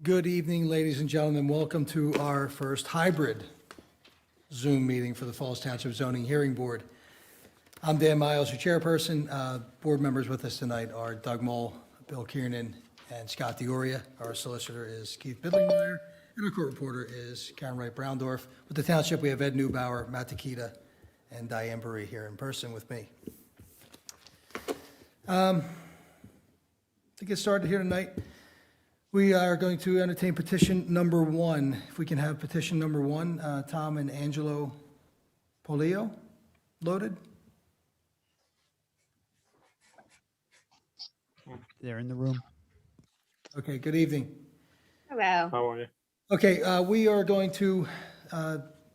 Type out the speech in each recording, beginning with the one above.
Good evening, ladies and gentlemen. Welcome to our first hybrid Zoom meeting for the Falls Township Zoning Hearing Board. I'm Dan Miles, your chairperson. Board members with us tonight are Doug Moll, Bill Kiernan, and Scott Dioria. Our solicitor is Keith Bidlingmeyer, and our court reporter is Karen Wright-Browndorf. With the township, we have Ed Neubauer, Matt Takita, and Diane Burry here in person with me. To get started here tonight, we are going to entertain petition number 1. If we can have petition number 1, Tom and Angelo Polio loaded. They're in the room. Okay, good evening. Hello. How are you? Okay, we are going to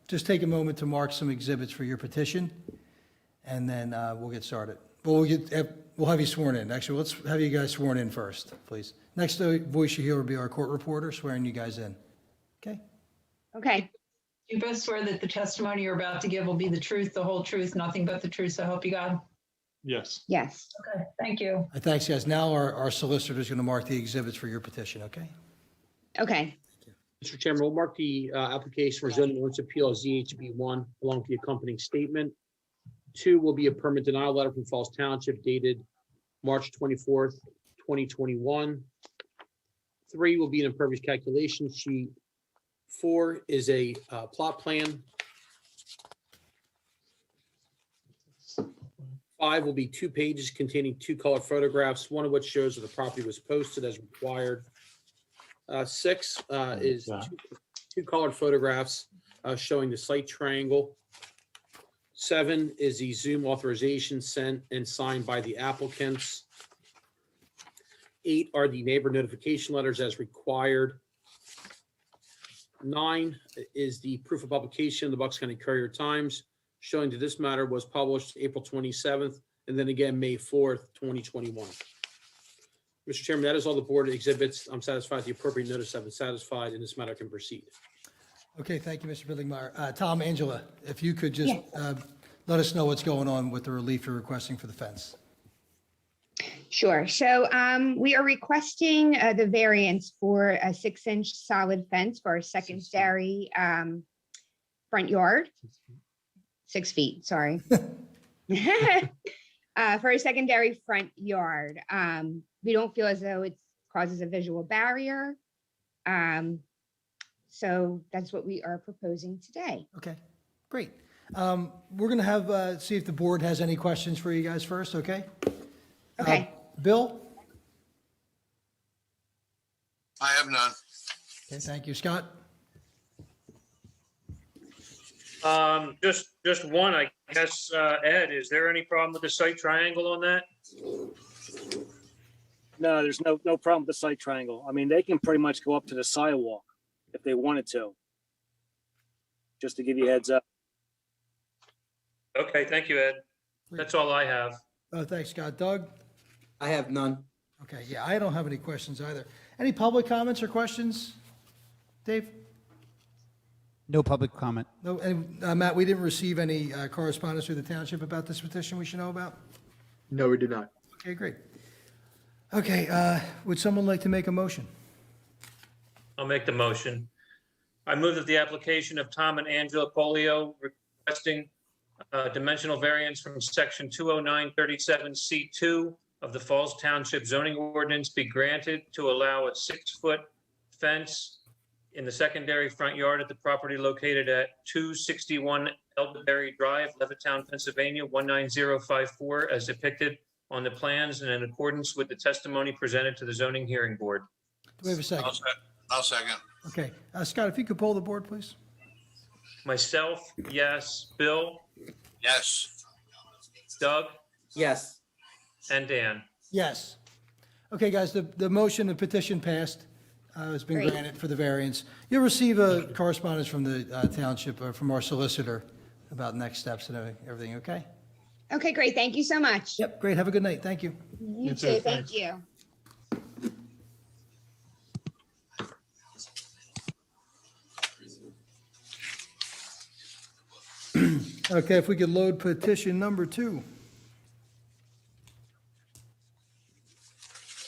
just take a moment to mark some exhibits for your petition, and then we'll get started. Well, we'll have you sworn in. Actually, let's have you guys sworn in first, please. Next voice you hear will be our court reporter swearing you guys in. Okay? Okay. You both swear that the testimony you're about to give will be the truth, the whole truth, nothing but the truth, so help you God? Yes. Yes. Okay, thank you. Thanks, guys. Now our solicitor is going to mark the exhibits for your petition, okay? Okay. Mr. Chairman, we'll mark the application for zoning ordinance appeal as ZHB1 along with the accompanying statement. 2 will be a permit denial letter from Falls Township dated March 24th, 2021. 3 will be an impervious calculation sheet. 4 is a plot plan. 5 will be 2 pages containing 2 color photographs, one of which shows that the property was posted as required. 6 is two colored photographs showing the site triangle. 7 is the Zoom authorization sent and signed by the applicants. 8 are the neighbor notification letters as required. 9 is the proof of publication of the Bucks County Courier Times, showing that this matter was published April 27th and then again May 4th, 2021. Mr. Chairman, that is all the board exhibits. I'm satisfied the appropriate notice have been satisfied and this matter can proceed. Okay, thank you, Mr. Bidlingmeyer. Tom, Angela, if you could just let us know what's going on with the relief you're requesting for the fence. Sure. So we are requesting the variance for a 6-inch solid fence for our secondary front yard. 6 feet, sorry. For a secondary front yard. We don't feel as though it causes a visual barrier. So that's what we are proposing today. Okay, great. We're going to have, see if the board has any questions for you guys first, okay? Okay. Bill? I have none. Okay, thank you. Scott? Just one, I guess, Ed, is there any problem with the site triangle on that? No, there's no problem with the site triangle. I mean, they can pretty much go up to the sidewalk if they wanted to. Just to give you a heads up. Okay, thank you, Ed. That's all I have. Thanks, Scott. Doug? I have none. Okay, yeah, I don't have any questions either. Any public comments or questions? Dave? No public comment. No, and Matt, we didn't receive any correspondence through the township about this petition we should know about? No, we do not. Okay, great. Okay, would someone like to make a motion? I'll make the motion. I move that the application of Tom and Angela Polio requesting dimensional variance from section 20937C2 of the Falls Township zoning ordinance be granted to allow a 6-foot fence in the secondary front yard at the property located at 261 Elderberry Drive, Levittown, Pennsylvania, 19054, as depicted on the plans and in accordance with the testimony presented to the zoning hearing board. Do we have a second? I'll second. Okay, Scott, if you could poll the board, please. Myself, yes. Bill, Yes. Doug, Yes. and Dan. Yes. Okay, guys, the motion, the petition passed, has been Great. granted for the variance. You'll receive a correspondence from the township, or from our solicitor about next steps and everything, okay? Okay, great. Thank you so much. Yep, great, have a good night, thank you. You too. Thank you. Okay, if we could load petition number 2.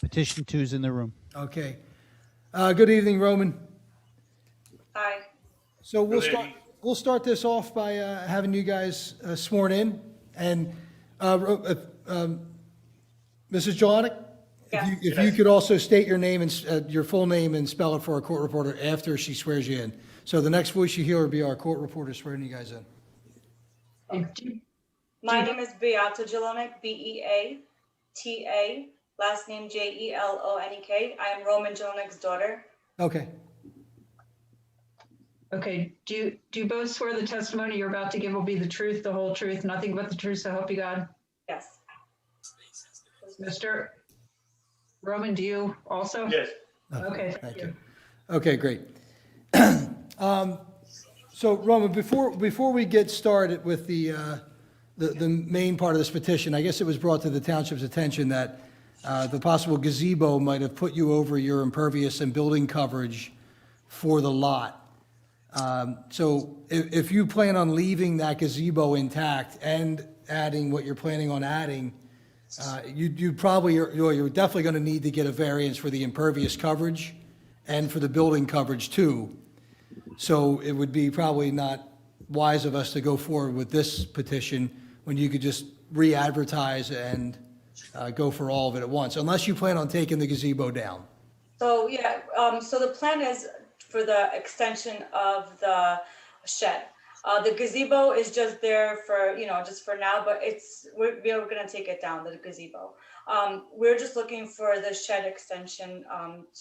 Petition 2's in the room. Okay. Good evening, Roman. Hi. So we'll Good start, evening. we'll start this off by having you guys sworn in. And Mrs. Jelinek, Yes. if you could also state your name and your full name and spell it for our court reporter after she swears you in. So the next voice you hear will be our court reporter swearing you guys in. My name is Beata Jelonek, Beata, last name Jelonek. I am Roman Jelonek's daughter. Okay. Okay, do you both swear the testimony you're about to give will be the truth, the whole truth, nothing but the truth, so help you God? Yes. Mr. Roman, do you also? Yes. Okay, Thank you. Okay, great. So Roman, before we get started with the main part of this petition, I guess it was brought to the township's attention that the possible gazebo might have put you over your impervious and building coverage for the lot. So if you plan on leaving that gazebo intact and adding what you're planning on adding, you're definitely going to need to get a variance for the impervious coverage and for the building coverage too. So it would be probably not wise of us to go forward with this petition when you could just re-advertise and go for all of it at once, unless you plan on taking the gazebo down. So, yeah, so the plan is for the extension of the shed. The gazebo is just there for, just for now, but we're gonna take it down, the gazebo. We're just looking for the shed extension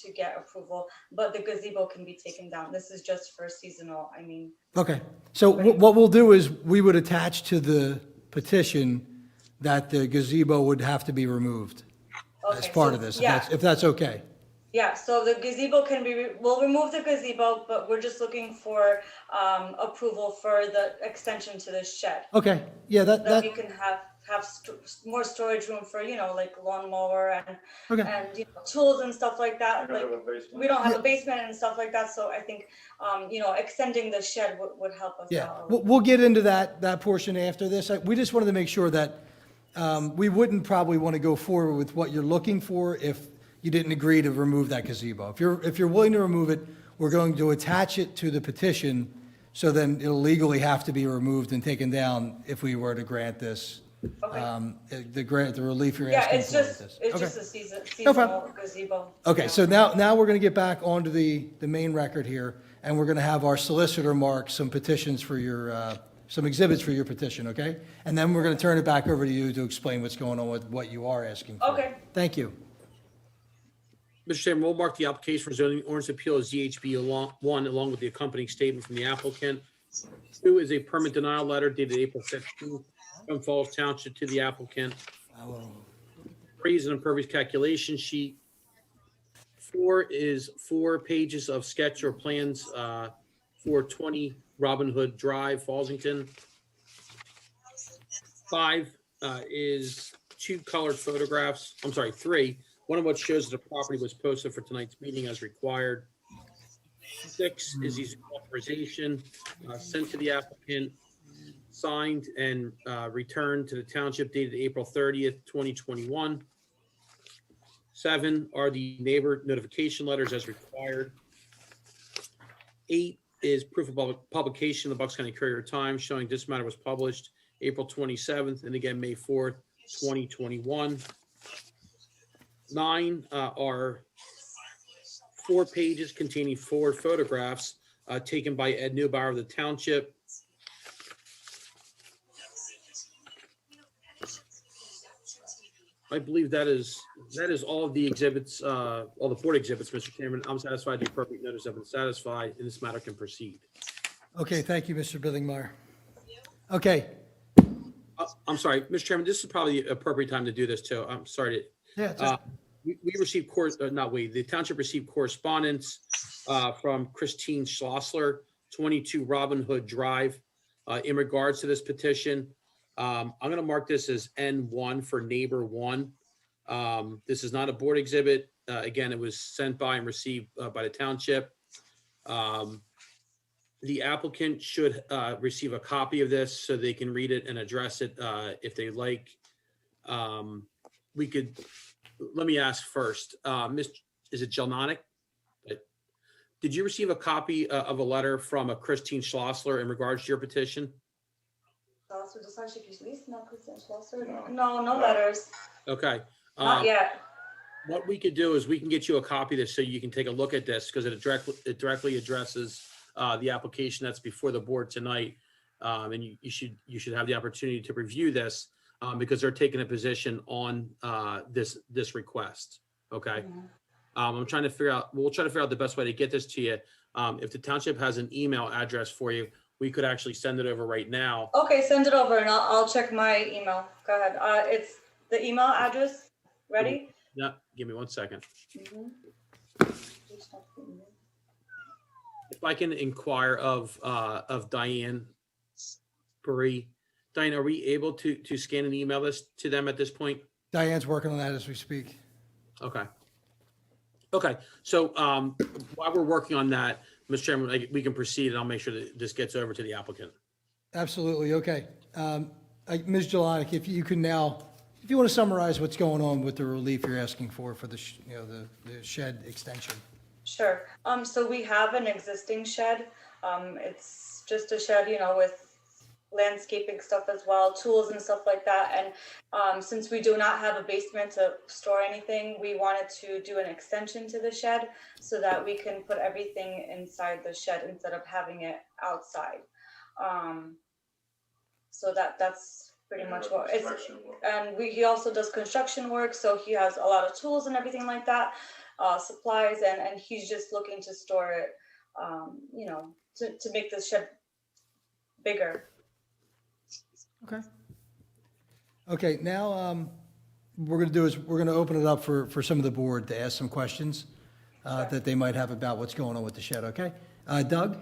to get approval, but the gazebo can be taken down. This is just for seasonal, Okay, so what we'll do is we would attach to the petition that the gazebo would have to be removed as Okay, part so- of this, yeah. if that's okay. Yeah, so the gazebo we'll remove the gazebo, but we're just looking for approval for the extension to the shed. Okay, yeah, That we can have more storage room for, like lawnmower Okay. and tools and stuff like that. Like, we don't have a basement and stuff like that, so I think, extending the shed would help us Yeah, out. we'll get into that portion after this. We just wanted to make sure that we wouldn't probably want to go forward with what you're looking for if you didn't agree to remove that gazebo. If you're willing to remove it, we're going to attach it to the petition, so then it'll legally have to be removed and taken down if we were to grant this, the relief you're Yeah, asking it's for with just, this. it's Okay. just a No problem. seasonal gazebo. Okay, so now we're going to get back onto the main record here, and we're going to have our solicitor mark some petitions for your, some exhibits for your petition, okay? And then we're going to turn it back over to you to explain what's going on with what you are asking for. Okay. Thank you. Mr. Chairman, we'll mark the application for zoning ordinance appeal as ZHB along with the accompanying statement from the applicant. 2 is a permit denial letter dated April 15th from Falls Township to the applicant. 3 is an impervious calculation sheet. 4 is 4 pages of sketch or plans for 20 Robin Hood Drive, Fallsington. 5 is 2 colored photographs. 3. One of which shows that the property was posted for tonight's meeting as required. 6 is the authorization sent to the applicant, signed and returned to the township dated April 30th, 2021. 7 are the neighbor notification letters as required. 8 is proof of publication in the Bucks County Courier Times showing this matter was published April 27th and again May 4th, 2021. 9 are 4 pages containing 4 photographs taken by Ed Neubauer of the township. I believe that is all of the exhibits, all the board exhibits, Mr. Chairman. I'm satisfied the appropriate notice have been satisfied and this matter can proceed. Okay, thank you, Mr. Billingmeyer. Okay, I'm sorry, Mr. Chairman, this is probably the appropriate time to do this too. I'm sorry to. yeah, it's- We received the township received correspondence from Christine Schlossler, 22 Robin Hood Drive, in regards to this petition. I'm going to mark this as N1 for neighbor 1. This is not a board exhibit. Again, it was sent by and received by the township. The applicant should receive a copy of this so they can read it and address it if they like. Let me ask first, is it Jelonic? Did you receive a copy of a letter from a Christine Schlossler in regards to your petition? No, no letters, Okay. not yet. What we could do is we can get you a copy of this so you can take a look at this because it directly addresses the application that's before the board tonight. And you should have the opportunity to review this because they're taking a position on this request. Okay. We'll try to figure out the best way to get this to you. If the township has an email address for you, we could actually send it over right now. Okay, send it over and I'll check my email. Go ahead. It's the email address. Ready? No, give me 1 second. Mhm. If I can inquire of Diane Bree. Diane, are we able to scan and email this to them at this point? Diane's working on that as we speak. Okay. Okay, so while we're working on that, Mr. Chairman, we can proceed and I'll make sure that this gets over to the applicant. Absolutely, okay. Ms. Jelonic, if you can now, if you want to summarize what's going on with the relief you're asking for the shed extension. Sure. So we have an existing shed. It's just a shed, with landscaping stuff as well, tools and stuff like that. And since we do not have a basement to store anything, we wanted to do an extension to the shed so that we can put everything inside the shed instead of having it outside. So that's pretty much what it's. And he also does construction work, so he has a lot of tools and everything like that, supplies, and he's just looking to store it, to make the shed bigger. Okay. Okay, now we're going to do is we're going to open it up for some of the board to ask some questions that they might have about what's going on with the shed, okay? Doug?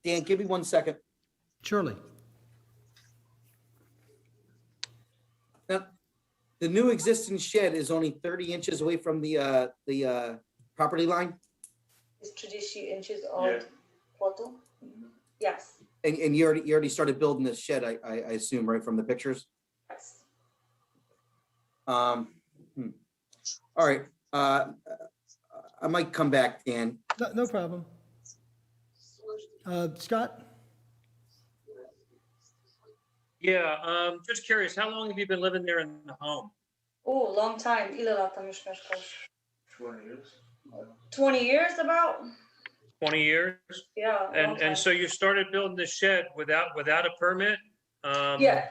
Dan, give me 1 second. Surely. Now, the new existing shed is only 30 inches away from the property line, It's 30 inches old. Photo? Yes. and you already started building this shed, I assume, right, from the pictures? Yes. All right, I might come back, Dan. No problem. Scott? Yeah, just curious, how long have you been living there in the home? Oh, long time. 20 years about? 20 years? Yeah. long time. And so you started building the shed without a permit? Yeah,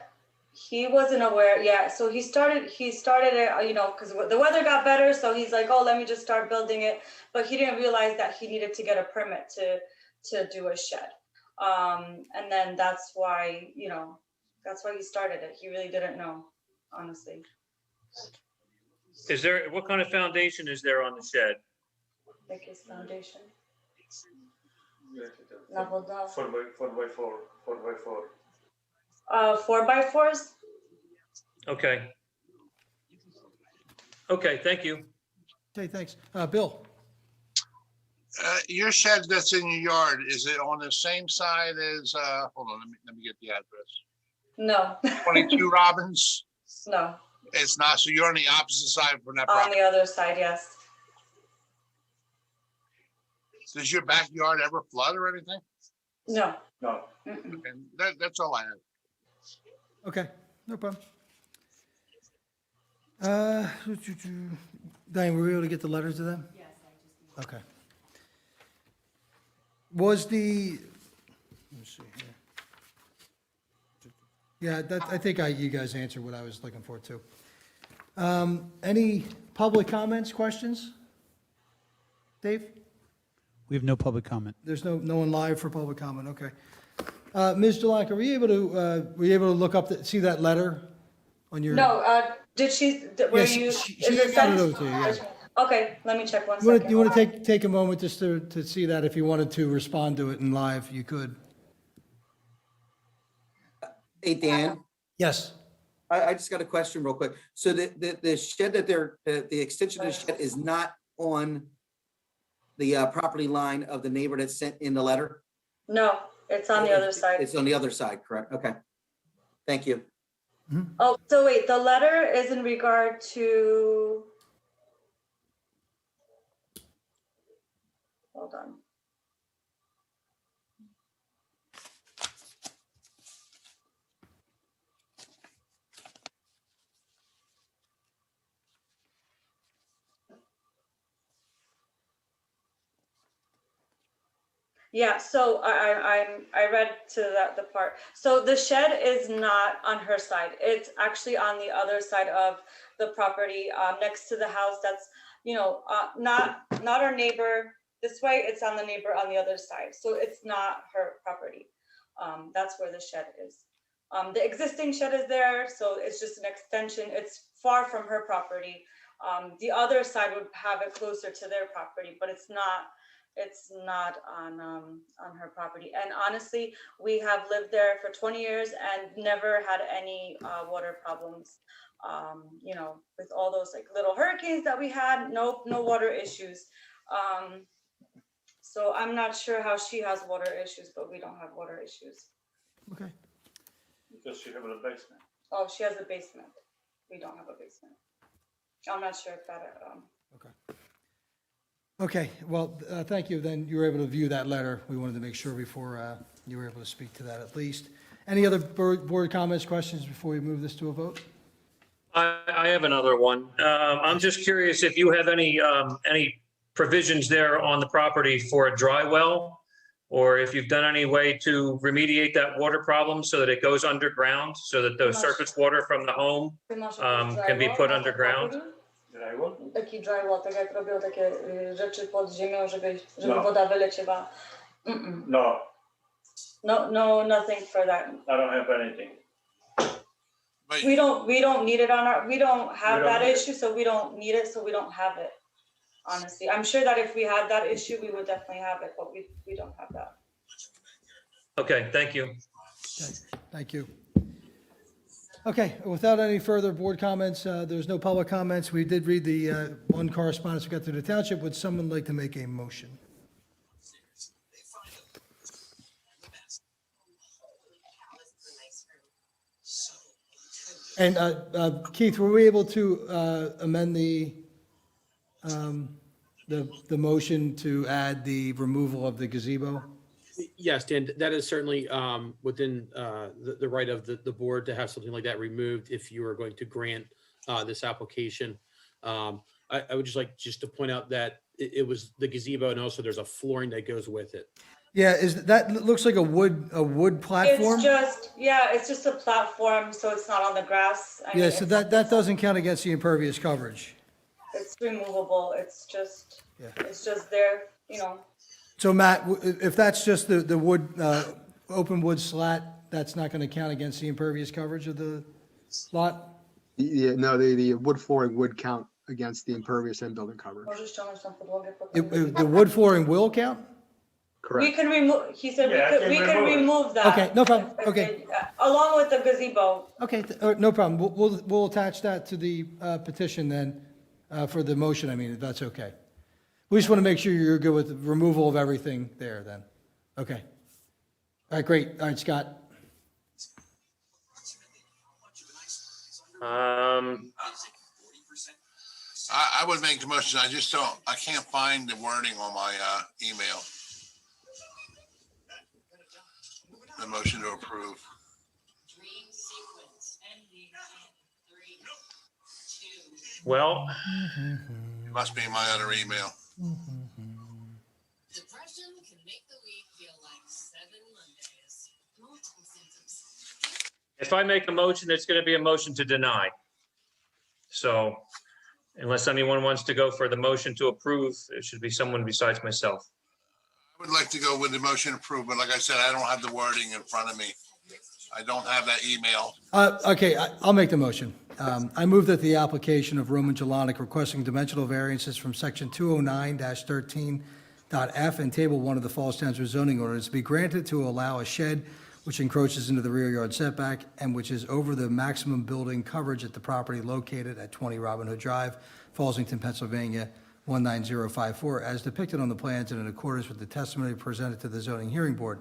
he wasn't aware. Yeah, so he started it, because the weather got better. So he's like, oh, let me just start building it. But he didn't realize that he needed to get a permit to do a shed. And then that's why he started it. He really didn't know, honestly. What kind of foundation is there on the shed? Like his foundation. Level down. 4x4. 4x4s? Okay. Okay, thank you. Okay, thanks. Bill? Your shed that's in your yard, is it on the same side as, hold on, let me get the address. No. 22 Robbins? No. It's not, so you're on the opposite side from that On property. the other side, yes. Does your backyard ever flood or anything? No. No. Mm-mm. And that's all I have. Okay, no problem. Diane, were we able to get the letters to them? Yes, I just. Okay. Was the, let me see here. Yeah, I think you guys answered what I was looking for too. Any public comments, questions? Dave? We have no public comment. There's no one live for public comment, okay. Ms. Jelonic, were you able to look up, see that letter on your? No, did she, were Yes, you? she is it got it sent? over to you, yeah. Okay, let me check one You want second. to, take a moment just to see that? If you wanted to respond to it in live, you could. Hey, Dan, Yes. I just got a question real quick. So the shed that the extension of the shed is not on the property line of the neighbor that sent in the letter? No, it's on the other side. It's on the other side, correct? Okay. Thank you. Oh, so wait, the letter is in regard to, hold on. Yeah, so I read to that the part. So the shed is not on her side. It's actually on the other side of the property, next to the house. That's, not our neighbor this way. It's on the neighbor on the other side. So it's not her property. That's where the shed is. The existing shed is there, so it's just an extension. It's far from her property. The other side would have it closer to their property, but it's not on her property. And honestly, we have lived there for 20 years and never had any water problems. With all those like little hurricanes that we had, no water issues. So I'm not sure how she has water issues, but we don't have water issues. Okay. Because she have a basement. Oh, she has a basement. We don't have a basement. I'm not sure if that, Okay, well, thank you. Then you were able to view that letter. We wanted to make sure before you were able to speak to that at least. Any other board comments, questions before we move this to a vote? I have another one. I'm just curious if you have any provisions there on the property for a dry well, or if you've done any way to remediate that water problem so that it goes underground, so that the surface water from the home can be put underground? Taki drywall, tak jak robią takie rzeczy pod ziemią, żeby No. woda wyleciała. No, No, nothing for that. I don't have anything. But We don't need it we don't have We don't that need it. issue, so we don't need it, so we don't have it. Honestly, I'm sure that if we had that issue, we would definitely have it, but we don't have that. Okay, thank you. Okay, thank you. Okay, without any further board comments, there's no public comments. We did read the one correspondence we got through the township. Would someone like to make a motion? And Keith, were we able to amend the motion to add the removal of the gazebo? Yes, Dan, that is certainly within the right of the board to have something like that removed if you are going to grant this application. I would just like to point out that it was the gazebo, and also there's a flooring that goes with it. Yeah, that looks like a wood platform? It's just a platform, so it's not on the grass. Yeah, so that doesn't count against the impervious coverage. It's removable. It's just there, So Matt, if that's just the wood, open wood slat, that's not going to count against the impervious coverage of the lot? Yeah, no, the wood flooring would count against the impervious and building coverage. Możesz ściągnąć tą podłogę potem. The wood flooring will count? We Correct. can remove, he said Yeah, we I can can remove it. remove that. Okay, no problem. Okay. Along with the gazebo. Okay, no problem. We'll attach that to the petition then, for the motion, I mean, if that's okay. We just want to make sure you're good with the removal of everything there then. Okay. All right, great. All right, Scott. I would make the motion. I can't find the wording on my email. The motion to approve. Well, It must be in my other email. Depression can make the week feel like 7 Mondays. Multiple symptoms. if I make a motion, it's going to be a motion to deny. So unless anyone wants to go for the motion to approve, it should be someone besides myself. I would like to go with the motion approved, but like I said, I don't have the wording in front of me. I don't have that email. Okay, I'll make the motion. I move that the application of Roman Jelonic requesting dimensional variances from section 209-13.f and table 1 of the Falls Township zoning ordinance be granted to allow a shed which encroaches into the rear yard setback and which is over the maximum building coverage at the property located at 20 Robin Hood Drive, Fallsington, Pennsylvania, 19054, as depicted on the plans and in accordance with the testimony presented to the zoning hearing board.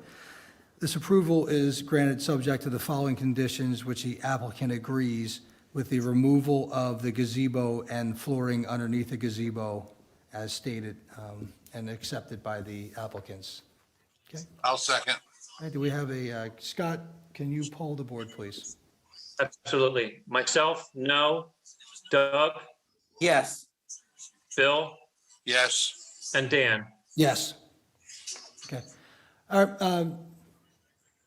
This approval is granted subject to the following conditions, which the applicant agrees with: the removal of the gazebo and flooring underneath the gazebo as stated and accepted by the applicants. Okay, I'll second. all right, do we have a, Scott, can you poll the board, please? Absolutely. Myself, no. Doug, Yes. Bill, Yes. and Dan. Yes. Okay. All right, Ms.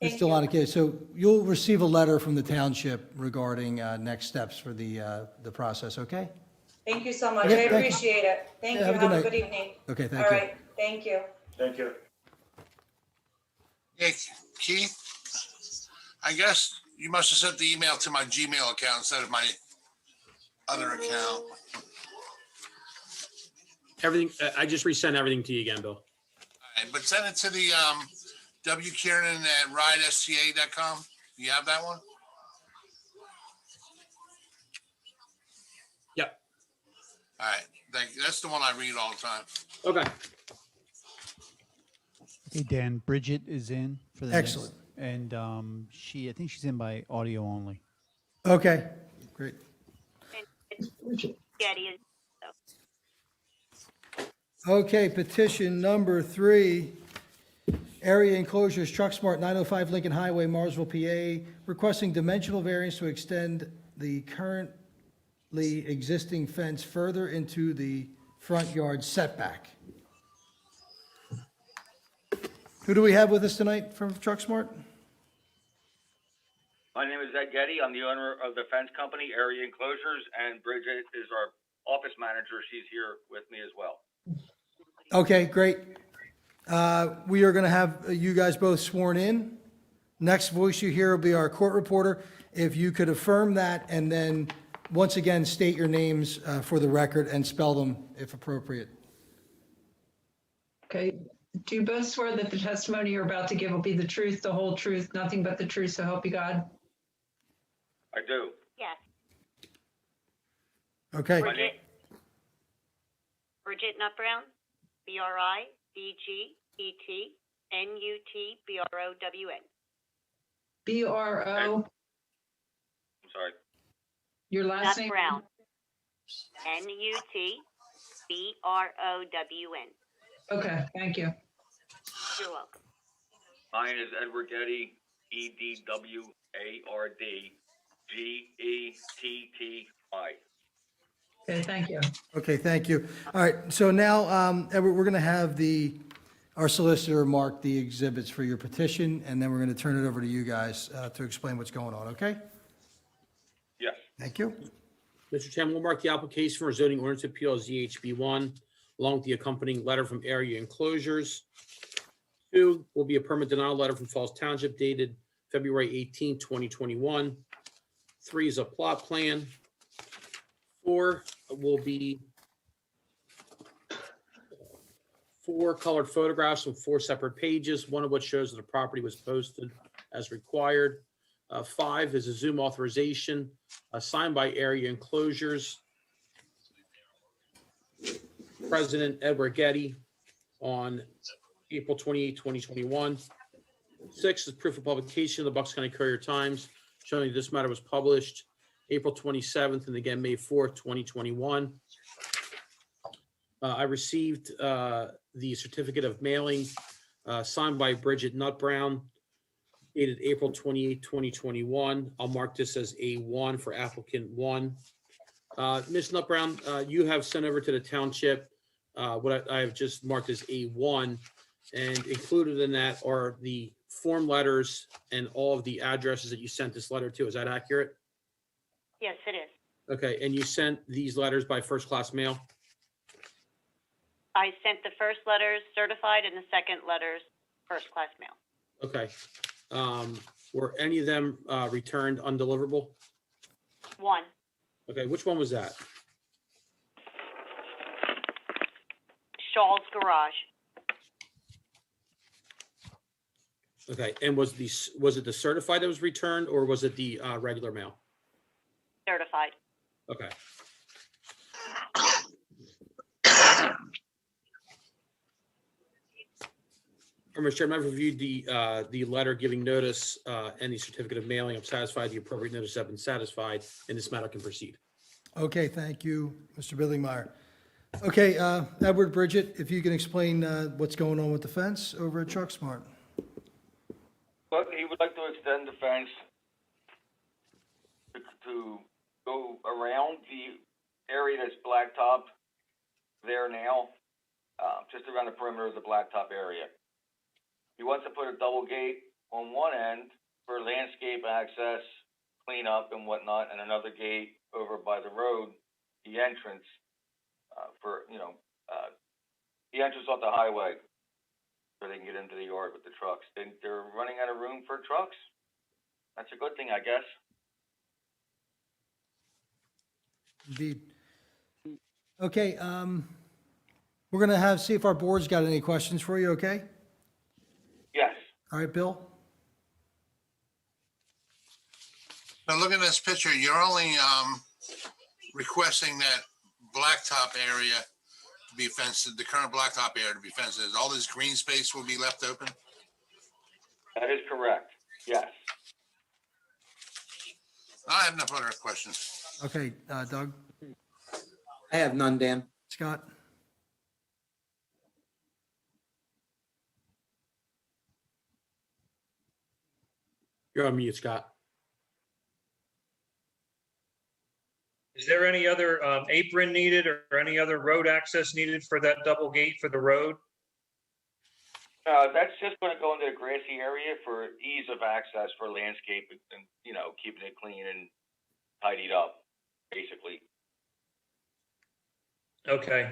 Thank you. Delonic, so you'll receive a letter from the township regarding next steps for the process, okay? Thank you so much. I Okay, thank you. appreciate it. Thank Yeah, you. have a good Have a night. good evening. Okay, thank All you. right, thank you. Thank you. Hey, Keith, I guess you must have sent the email to my Gmail account instead of my other account. Everything, I just resent everything to you again, Bill. All right, but send it to the wkiernan@ridesta.com. Do you have that one? Yep. All right, thank you. That's the one I read all the time. Okay. Okay, Dan, Bridget is in for the next- Excellent. And I think she's in by audio only. Okay, great. Okay, petition number 3, area enclosures, Truck Smart, 905 Lincoln Highway, Marsville, PA, requesting dimensional variance to extend the currently existing fence further into the front yard setback. Who do we have with us tonight from Truck Smart? My name is Ed Getty. I'm the owner of the fence company, Area Enclosures, and Bridget is our office manager. She's here with me as well. Okay, great. We are going to have you guys both sworn in. Next voice you hear will be our court reporter. If you could affirm that and then, once again, state your names for the record and spell them if appropriate. Okay. Do you both swear that the testimony you're about to give will be the truth, the whole truth, nothing but the truth, so help you God? I do. Yes. Okay, My name, Bridget Nutbrown, BRIDGETNUTBROWN. B-R-O, I'm sorry. your last name? Nutbrown. NUTBROWN. Okay, thank you. You're welcome. Mine is Edward Getty, EDWARDGETTY. Okay, thank you. okay, thank you. All right, so now, Edward, we're going to have our solicitor mark the exhibits for your petition, and then we're going to turn it over to you guys to explain what's going on, okay? Yes. Thank you. Mr. Chairman, we'll mark the application for zoning ordinance appeal ZHB1, along with the accompanying letter from Area Enclosures. 2 will be a permit denial letter from Falls Township dated February 18, 2021. 3 is a plot plan. 4 will be 4 colored photographs from 4 separate pages, one of which shows that the property was posted as required. 5 is a Zoom authorization signed by Area Enclosures. President Edward Getty on April 28, 2021. 6 is proof of publication of the Bucks County Courier Times, showing this matter was published April 27th and again May 4th, 2021. I received the certificate of mailing signed by Bridget Nutbrown, dated April 28, 2021. I'll mark this as A1 for applicant 1. Ms. Nutbrown, you have sent over to the township what I have just marked as A1, and included in that are the form letters and all of the addresses that you sent this letter to. Is that accurate? Yes, it is. Okay, and you sent these letters by first-class mail? I sent the first letters certified and the second letters first-class mail. Okay. Were any of them returned undeliverable? 1. Okay, which one was that? Shaw's Garage. Okay, and was it the certified that was returned, or was it the regular mail? Certified. Okay. Mr. Chairman, I've reviewed the letter giving notice and the certificate of mailing. I'm satisfied the appropriate notice have been satisfied, and this matter can proceed. Okay, thank you, Mr. Billingmeyer. Okay, Edward, Bridget, if you can explain what's going on with the fence over at Truck Smart. But he would like to extend the fence to go around the area that's blacktop there now, just around the perimeter of the blacktop area. He wants to put a double gate on one end for landscape access, cleanup and whatnot, and another gate over by the road, the entrance, the entrance off the highway, so they can get into the yard with the trucks. They're running out of room for trucks. That's a good thing, I guess. Indeed. Okay, we're going to see if our board's got any questions for you, okay? Yes. All right, Bill? Now, looking at this picture, you're only requesting that blacktop area to be fenced, the current blacktop area to be fenced. All this green space will be left open? That is correct. Yes. I have no further questions. Okay, Doug? I have none, Dan. Scott? You're on mute, Scott. Is there any other apron needed or any other road access needed for that double gate for the road? That's just going to go into the grassy area for ease of access for landscape and, keeping it clean and tidied up, basically. Okay.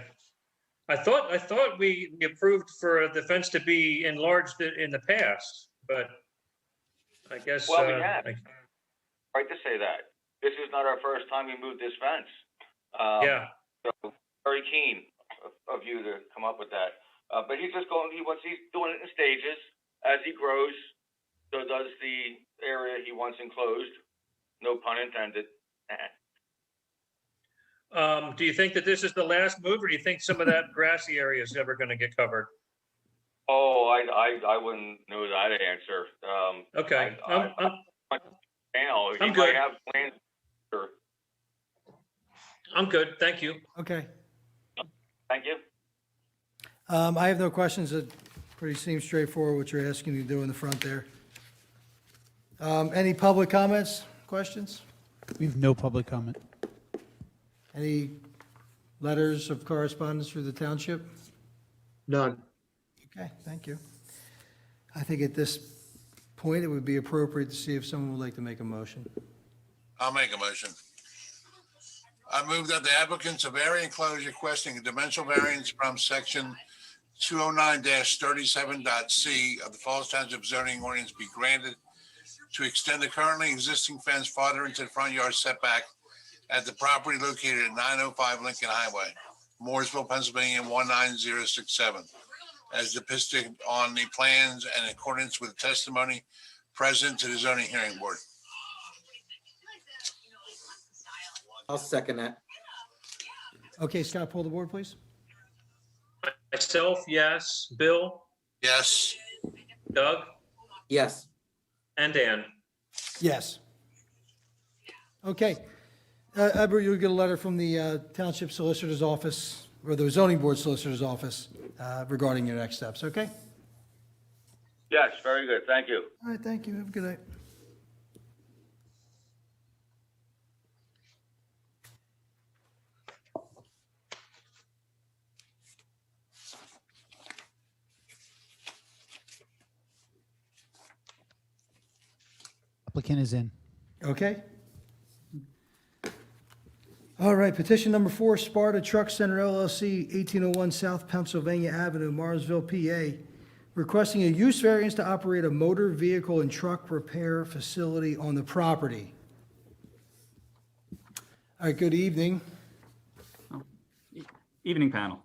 I thought we approved for the fence to be enlarged in the past, but I guess. Well, we have. Right to say that. This is not our first time we moved this fence. Yeah. So very keen of you to come up with that. But he's just going, he's doing it in stages. As he grows, so does the area he wants enclosed. No pun intended. Do you think that this is the last move, or do you think some of that grassy area is ever going to get covered? Oh, I wouldn't know that answer. Okay. He might have plans. I'm good. Thank you. Okay. Thank you. I have no questions. It pretty seems straightforward what you're asking me to do in the front there. Any public comments, questions? We have no public comment. Any letters of correspondence through the township? None. Okay, thank you. I think at this point, it would be appropriate to see if someone would like to make a motion. I'll make a motion. I move that the applicants of area enclosure requesting a dimensional variance from section 209-37.c of the Falls Township zoning ordinance be granted to extend the currently existing fence farther into the front yard setback at the property located at 905 Lincoln Highway, Mooresville, Pennsylvania, 19067, as depicted on the plans and in accordance with testimony present to the zoning hearing board. I'll second that. Okay, Scott, pull the board, please. Myself, yes. Bill, Yes. Doug, Yes. and Dan. Yes. Okay. Edward, you'll get a letter from the Township Solicitor's Office, or the Zoning Board Solicitor's Office regarding your next steps, okay? Yes, very good. Thank you. All right, thank you. Have a good night. Applicant is in. Okay. All right, petition number 4, Sparta Truck Center LLC, 1801 South Pennsylvania Avenue, Marsville, PA, requesting a use variance to operate a motor vehicle and truck repair facility on the property. All right, good evening. Evening, panel.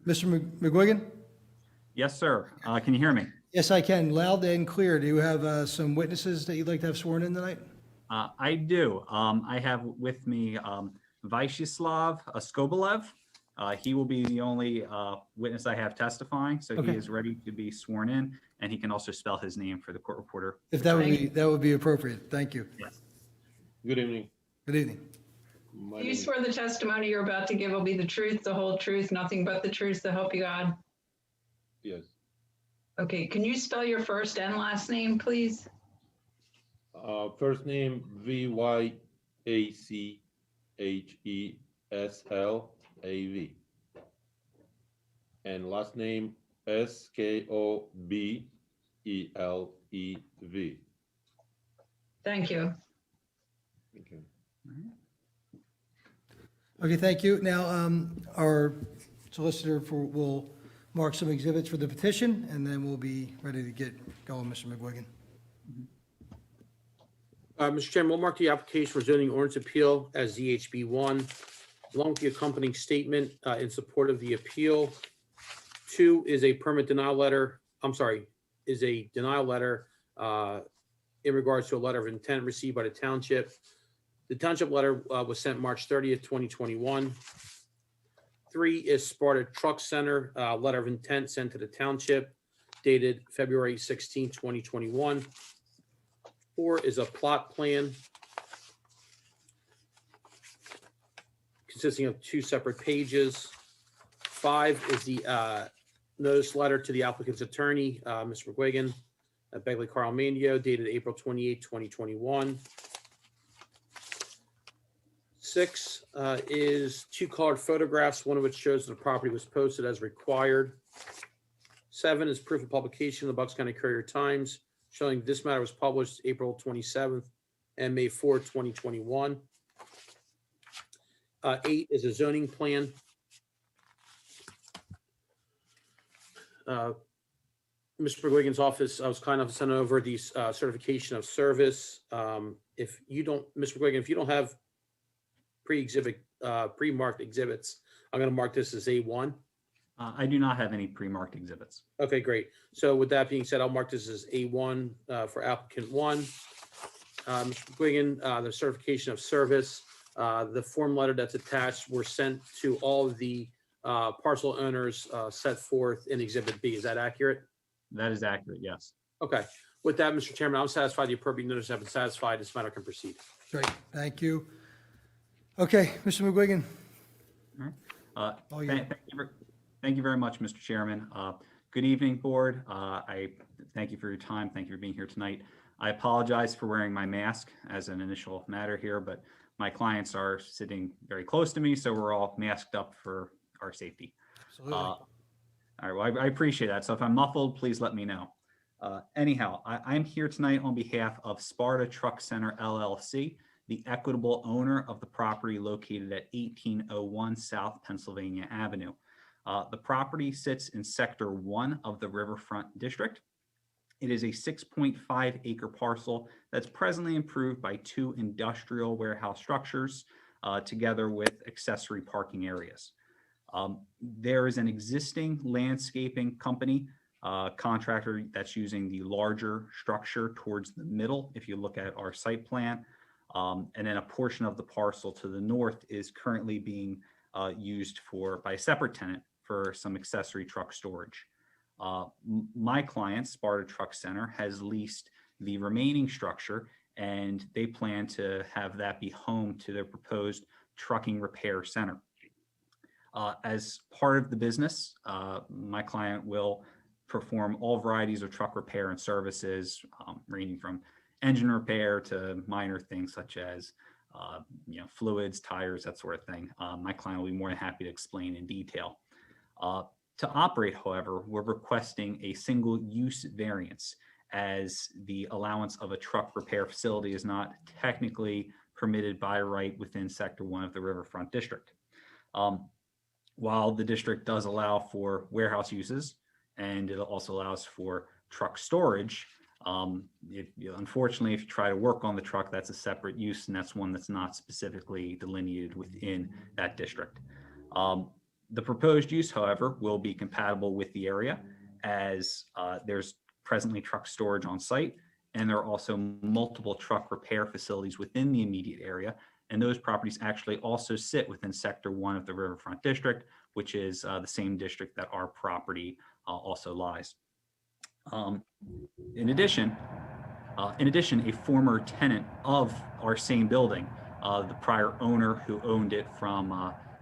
Mr. McGuigan? Yes, sir. Can you hear me? Yes, I can, loud and clear. Do you have some witnesses that you'd like to have sworn in tonight? I do. I have with me Vyacheslav Skobelev. He will be the only witness I have testifying, so Okay. he is ready to be sworn in, and he can also spell his name for the court reporter. If that would be appropriate. Thank you. Yes. Good evening. Good evening. Do you swear the testimony you're about to give will be the truth, the whole truth, nothing but the truth, so help you God? Yes. Okay, can you spell your first and last name, please? First name Vyacheslav. And last name Skobelev. Thank you. Okay. Okay, thank you. Now, our solicitor will mark some exhibits for the petition, and then we'll be ready to get going, Mr. McGuigan. Mr. Chairman, we'll mark the application for zoning ordinance appeal as ZHB 1, along with the accompanying statement in support of the appeal. 2 is a permit denial letter, is a denial letter in regards to a letter of intent received by the township. The township letter was sent March 30th, 2021. 3 is Sparta Truck Center, letter of intent sent to the township dated February 16, 2021. 4 is a plot plan consisting of 2 separate pages. 5 is the notice letter to the applicant's attorney, Mr. McGuigan, Begley Carl Mandio, dated April 28, 2021. 6 is 2 colored photographs, one of which shows the property was posted as required. 7 is proof of publication in the Bucks County Courier Times, showing this matter was published April 27th and May 4th, 2021. 8 is a zoning plan. Mr. McGuigan's office, I was kind enough to send over these certification of service. If you don't, Mr. McGuigan, if you don't have pre-marked exhibits, I'm going to mark this as A1. I do not have any pre-marked exhibits. Okay, great. So with that being said, I'll mark this as A1 for applicant 1. Mr. McGuigan, the certification of service, the form letter that's attached were sent to all of the parcel owners set forth in Exhibit B. Is that accurate? That is accurate, yes. Okay. With that, Mr. Chairman, I'm satisfied the appropriate notice have been satisfied. This matter can proceed. Great, thank you. Okay, Mr. McGuigan. Thank you very much, Mr. Chairman. Good evening, board. I thank you for your time. Thank you for being here tonight. I apologize for wearing my mask as an initial matter here, but my clients are sitting very close to me, so we're all masked up for our safety. Absolutely. All right, well, I appreciate that. So if I'm muffled, please let me know. Anyhow, I'm here tonight on behalf of Sparta Truck Center LLC, the equitable owner of the property located at 1801 South Pennsylvania Avenue. The property sits in Sector 1 of the Riverfront District. It is a 6.5 acre parcel that's presently improved by 2 industrial warehouse structures together with accessory parking areas. There is an existing landscaping company contractor that's using the larger structure towards the middle if you look at our site plan. And then a portion of the parcel to the north is currently being used by a separate tenant for some accessory truck storage. My client, Sparta Truck Center, has leased the remaining structure, and they plan to have that be home to their proposed trucking repair center. As part of the business, my client will perform all varieties of truck repair and services, ranging from engine repair to minor things such as fluids, tires, that sort of thing. My client will be more than happy to explain in detail. To operate, however, we're requesting a single use variance, as the allowance of a truck repair facility is not technically permitted by right within Sector 1 of the Riverfront District. While the district does allow for warehouse uses, and it also allows for truck storage, unfortunately, if you try to work on the truck, that's a separate use, and that's one that's not specifically delineated within that district. The proposed use, however, will be compatible with the area, as there's presently truck storage on site, and there are also multiple truck repair facilities within the immediate area. And those properties actually also sit within Sector 1 of the Riverfront District, which is the same district that our property also lies. In addition, a former tenant of our same building The prior owner who owned it from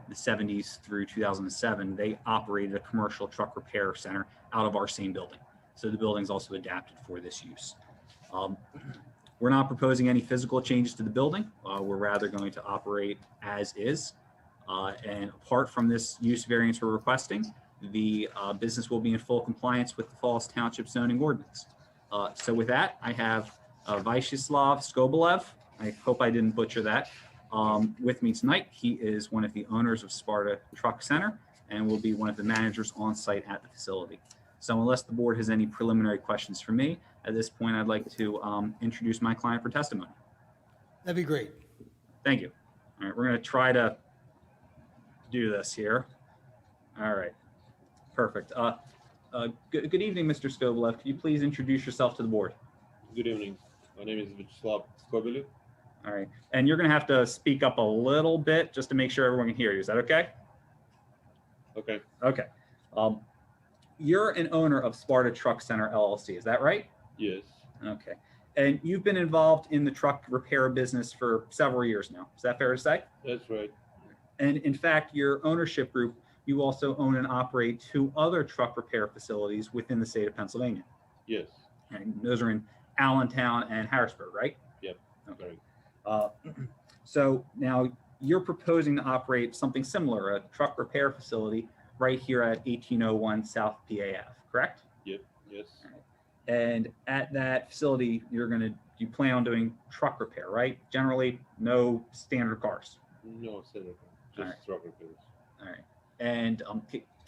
the 70s through 2007, they operated a commercial truck repair center out of our same building. So the building's also adapted for this use. We're not proposing any physical changes to the building. We're rather going to operate as is. And apart from this use variance we're requesting, the business will be in full compliance with the Falls Township zoning ordinance. So with that, I have Vyacheslav Skobelev. I hope I didn't butcher that. With me tonight, he is one of the owners of Sparta Truck Center and will be one of the managers on site at the facility. So unless the board has any preliminary questions for me, at this point, I'd like to introduce my client for testimony. That'd be great. Thank you. All right, we're going to try to do this here. All right, perfect. Good evening, Mr. Skobelev. Could you please introduce yourself to the board? Good evening. My name is Vyacheslav Skobelev. All right, and you're going to have to speak up a little bit just to make sure everyone can hear you. Is that okay? Okay. Okay. You're an owner of Sparta Truck Center LLC, is that right? Yes. Okay. And you've been involved in the truck repair business for several years now. Is that fair to say? That's right. And in fact, your ownership group, you also own and operate 2 other truck repair facilities within the state of Pennsylvania. Yes. And those are in Allentown and Harrisburg, right? Yep. Okay. So now you're proposing to operate something similar, a truck repair facility right here at 1801 South PAF, correct? Yep. Yes. And at that facility, you plan on doing truck repair, right? Generally, no standard cars. No, Senator. Just All right. truck repairs. All right. And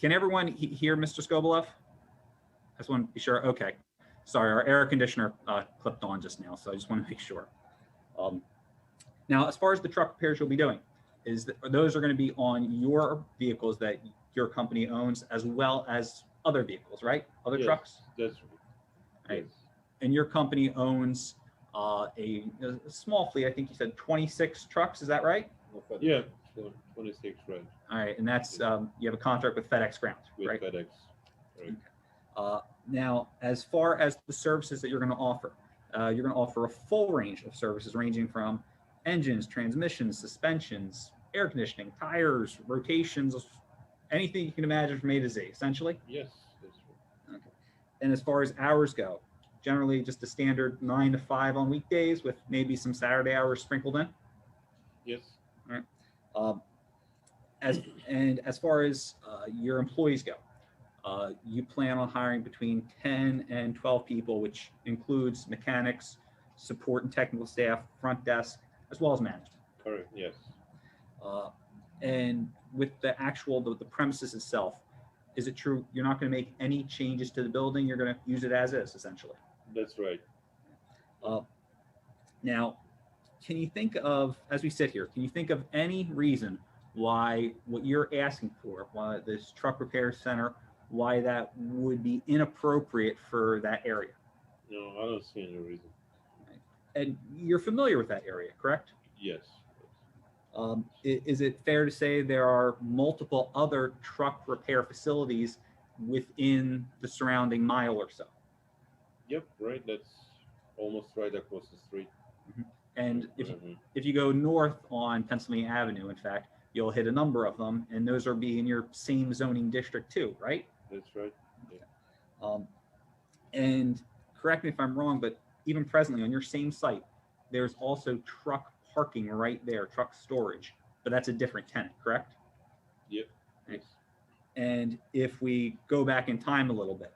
can everyone hear Mr. Skobelev? I just want to be sure. Okay. Sorry, our air conditioner clipped on just now, so I just want to make sure. Now, as far as the truck repairs you'll be doing, those are going to be on your vehicles that your company owns, as well as other vehicles, right? Other Yes, trucks? That's Right. yes. And your company owns a small fleet. I think you said 26 trucks. Is that right? Yeah. So 26, right? All right. And that's you have a contract with FedEx Ground, With right? FedEx. Right. Now, as far as the services that you're going to offer a full range of services ranging from engines, transmissions, suspensions, air conditioning, tires, rotations, anything you can imagine from A to Z, essentially. Yes. That's right. Okay. And as far as hours go, generally just a standard 9 to 5 on weekdays with maybe some Saturday hours sprinkled in. Yes. All right. As far as your employees go, you plan on hiring between 10 and 12 people, which includes mechanics, support and technical staff, front desk, as well as management. Correct. Yes. And with the premises itself, is it true you're not going to make any changes to the building? You're going to use it as is, essentially. That's right. Now, can you think of, as we sit here, can you think of any reason why what you're asking for, why this truck repair center, why that would be inappropriate for that area? No, I don't see any reason. And you're familiar with that area, correct? Yes. Is it fair to say there are multiple other truck repair facilities within the surrounding mile or so? Yep. Right. That's almost right across the street. And if you go north on Pennsylvania Avenue, in fact, you'll hit a number of them, and those are be in your same zoning district too, right? That's right. Yeah. And correct me if I'm wrong, but even presently on your same site, there's also truck parking right there, truck storage, but that's a different tenant, correct? Yep. Right. And if we go back in time a little bit,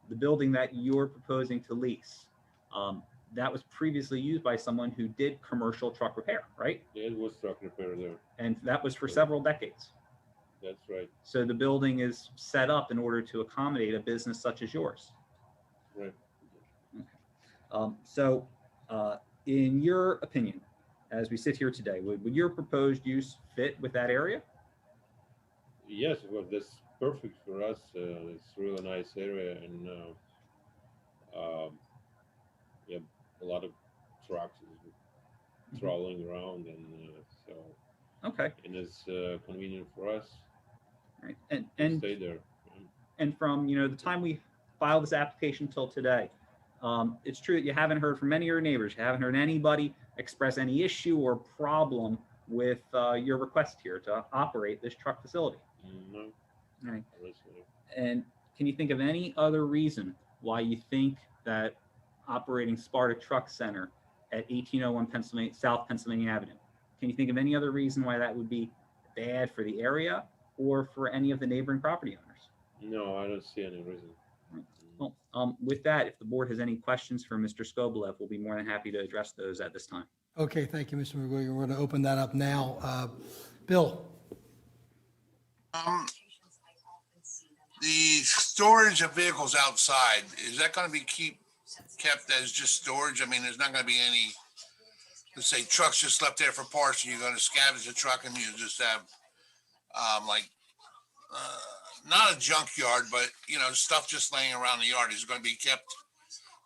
the building that you're proposing to lease, that was previously used by someone who did commercial truck repair, right? Yeah, it was truck repair there. And that was for several decades. That's right. So the building is set up in order to accommodate a business such as yours. Right. So in your opinion, as we sit here today, would your proposed use fit with that area? Yes, well, that's perfect for us. It's a really nice area, and yeah, a lot of trucks traveling around, and so Okay. and it's convenient for us Right. to And stay there. and from the time we filed this application till today, it's true that you haven't heard from any of your neighbors. You haven't heard anybody express any issue or problem with your request here to operate this truck facility. No. All right. Obviously. And can you think of any other reason why you think that operating Sparta Truck Center at 1801 Pennsylvania, South Pennsylvania Avenue, can you think of any other reason why that would be bad for the area or for any of the neighboring property owners? No, I don't see any reason. Well, with that, if the board has any questions for Mr. Skobelev, we'll be more than happy to address those at this time. Okay, thank you, Mr. McGuigan. We're going to open that up now. Bill? The storage of vehicles outside, is that going to be kept as just storage? I mean, there's not going to be any, let's say trucks just left there for parts and you're going to scavenge the truck and you just have not a junkyard, but stuff just laying around the yard is going to be kept.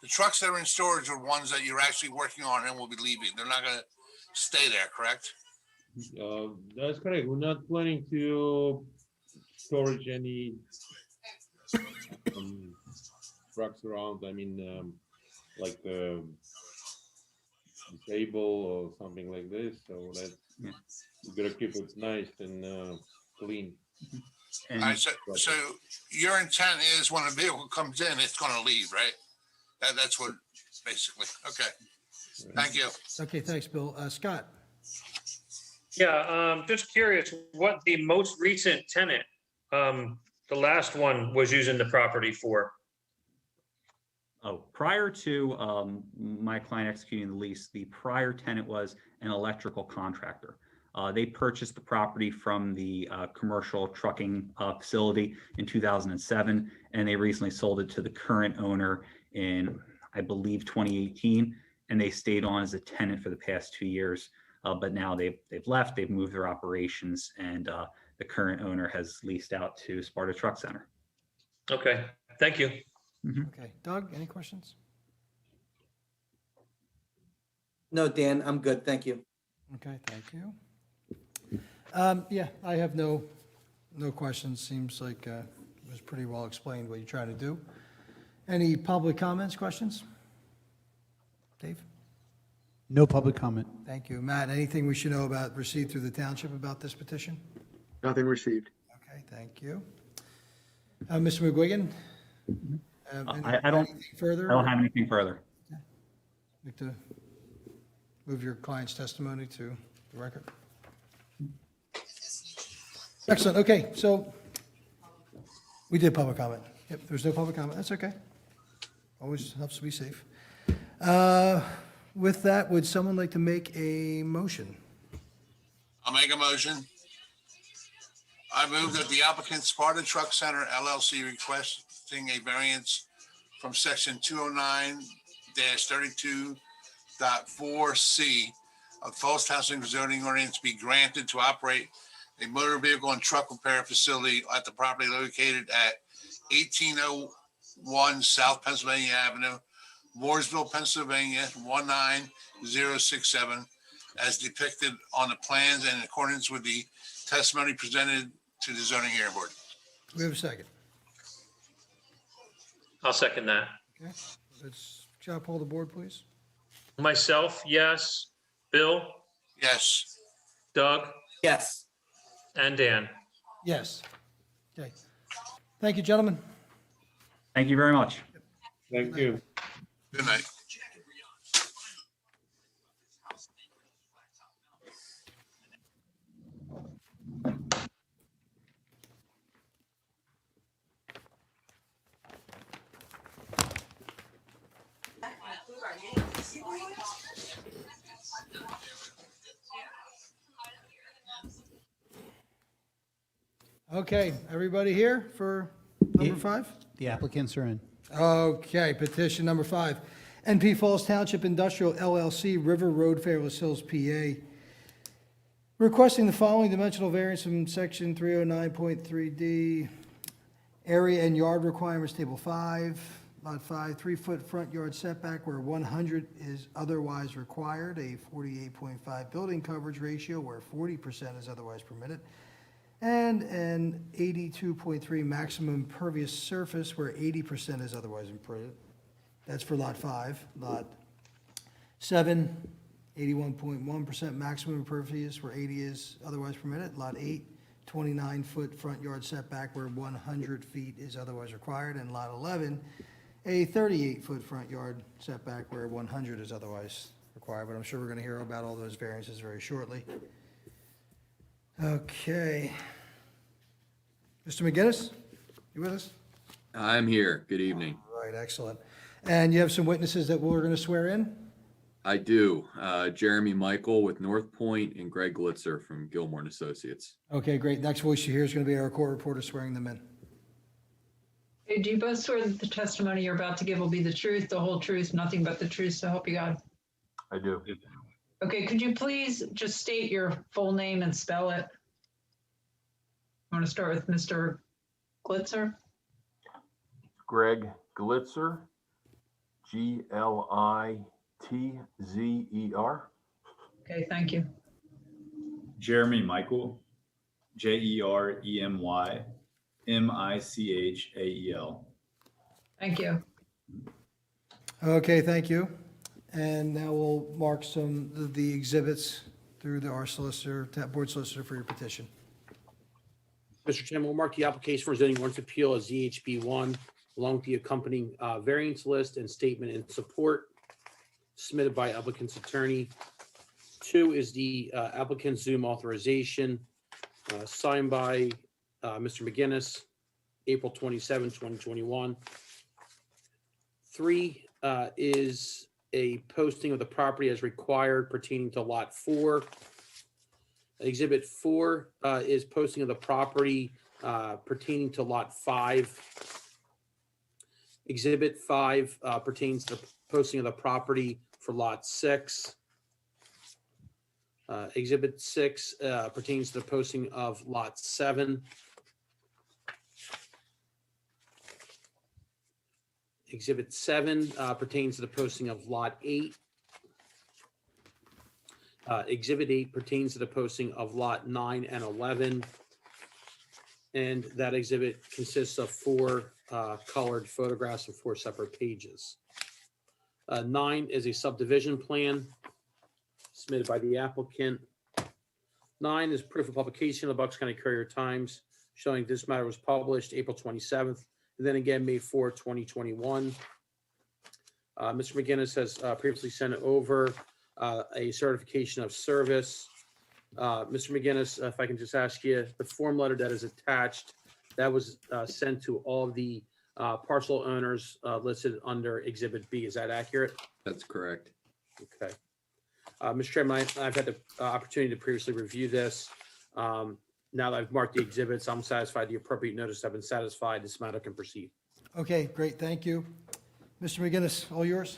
The trucks that are in storage are ones that you're actually working on and will be leaving. They're not going to stay there, correct? That's correct. We're not planning to storage any trucks around. I mean, like the table or something like this. So that we're gonna keep it nice and clean. And All right, so your intent is when a vehicle comes in, it's going to leave, right? That's what basically. Okay. Thank you. Okay, thanks, Bill. Scott? Yeah, just curious what the most recent tenant, the last one was using the property for. Prior to my client executing the lease, the prior tenant was an electrical contractor. They purchased the property from the commercial trucking facility in 2007, and they recently sold it to the current owner in, I believe, 2018, and they stayed on as a tenant for the past 2 years. But now they've left, they've moved their operations, and the current owner has leased out to Sparta Truck Center. Okay, thank you. Okay, Doug, any questions? No, Dan, I'm good. Thank you. Okay, thank you. Yeah, I have no questions. Seems like it was pretty well explained what you're trying to do. Any public comments, questions? Dave? No public comment. Thank you. Matt, anything we should know about received through the township about this petition? Nothing received. Okay, thank you. Mr. McGuigan? I don't anything further? I don't have anything further. Like to move your client's testimony to the record? Excellent. Okay, so we did public comment. Yep, there's no public comment. That's okay. Always helps to be safe. With that, would someone like to make a motion? I'll make a motion. I move that the applicant Sparta Truck Center LLC requesting a variance from section 209-32.4C of Falls Township zoning ordinance be granted to operate a motor vehicle and truck repair facility at the property located at 1801 South Pennsylvania Avenue, Mooresville, Pennsylvania, 19067, as depicted on the plans and in accordance with the testimony presented to the zoning hearing board. We have a second. I'll second that. Okay, let's job hold the board, please. Myself, yes. Bill, Yes. Doug, Yes. and Dan. Yes. Okay. Thank you, gentlemen. Thank you very much. Thank you. Good night. Okay, everybody here for number 5? The applicants are in. Okay, petition number 5. NP Falls Township Industrial LLC, River Road, Fairless Hills, PA. Requesting the following dimensional variance from section 309.3D, area and yard requirements, table 5, lot 5, 3-foot front yard setback where 100 is otherwise required, a 48.5 building coverage ratio where 40% is otherwise permitted, and an 82.3 maximum impervious surface where 80% is otherwise permitted. That's for lot 5. Lot 7, 81.1% maximum impervious where 80 is otherwise permitted. Lot 8, 29-foot front yard setback where 100 feet is otherwise required. And Lot 11, a 38-foot front yard setback where 100 is otherwise required. But I'm sure we're going to hear about all those variances very shortly. Okay. Mr. McGinnis, you with us? I'm here. Good evening. All right, excellent. And you have some witnesses that we're going to swear in? I do. Jeremy Michael with North Point and Greg Glitzer from Gilmore and Associates. Okay, great. Next voice you hear is going to be our court reporter swearing them in. Okay, do you both swear that the testimony you're about to give will be the truth, the whole truth, nothing but the truth, so help you God? I do. Okay, could you please just state your full name and spell it? I want to start with Mr. Glitzer. Greg Glitzer, Glitzer. Okay, thank you. Jeremy Michael, Jeremy Michael. Thank you. Okay, thank you. And now we'll mark some of the exhibits through our solicitor, board solicitor for your petition. Mr. Chairman, we'll mark the application for zoning ordinance appeal as ZHB 1, along with the accompanying variance list and statement in support submitted by applicant's attorney. 2 is the applicant's Zoom authorization signed by Mr. McGinnis, April 27, 2021. 3 is a posting of the property as required pertaining to Lot 4. Exhibit 4 is posting of the property pertaining to Lot 5. Exhibit 5 pertains to posting of the property for Lot 6. Exhibit 6 pertains to the posting of Lot 7. Exhibit 7 pertains to the posting of Lot 8. Exhibit 8 pertains to the posting of Lot 9 and 11. And that exhibit consists of 4 colored photographs of 4 separate pages. 9 is a subdivision plan submitted by the applicant. 9 is proof of publication of the Bucks County Courier Times showing this matter was published April 27th, and then again, May 4th, 2021. Mr. McGinnis has previously sent over a certification of service. Mr. McGinnis, if I can just ask you, the form letter that is attached, that was sent to all the parcel owners listed under Exhibit B. Is that accurate? That's correct. Okay. Mr. Chairman, I've had the opportunity to previously review this. Now that I've marked the exhibits, I'm satisfied the appropriate notice have been satisfied. This matter can proceed. Okay, great, thank you. Mr. McGinnis, all yours?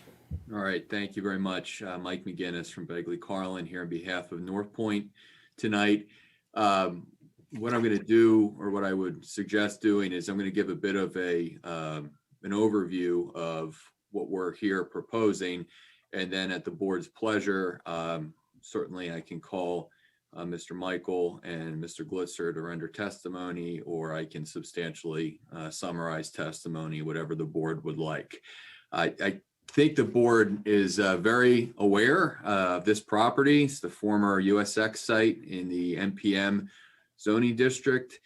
All right, thank you very much. Mike McGinnis from Begley Carlin here on behalf of North Point tonight. What I'm going to do, or what I would suggest doing, is I'm going to give a bit of an overview of what we're here proposing, and then at the board's pleasure, certainly I can call Mr. Michael and Mr. Glitzer to render testimony, or I can substantially summarize testimony, whatever the board would like. I think the board is very aware of this property. It's the former USX site in the NPM zoning district.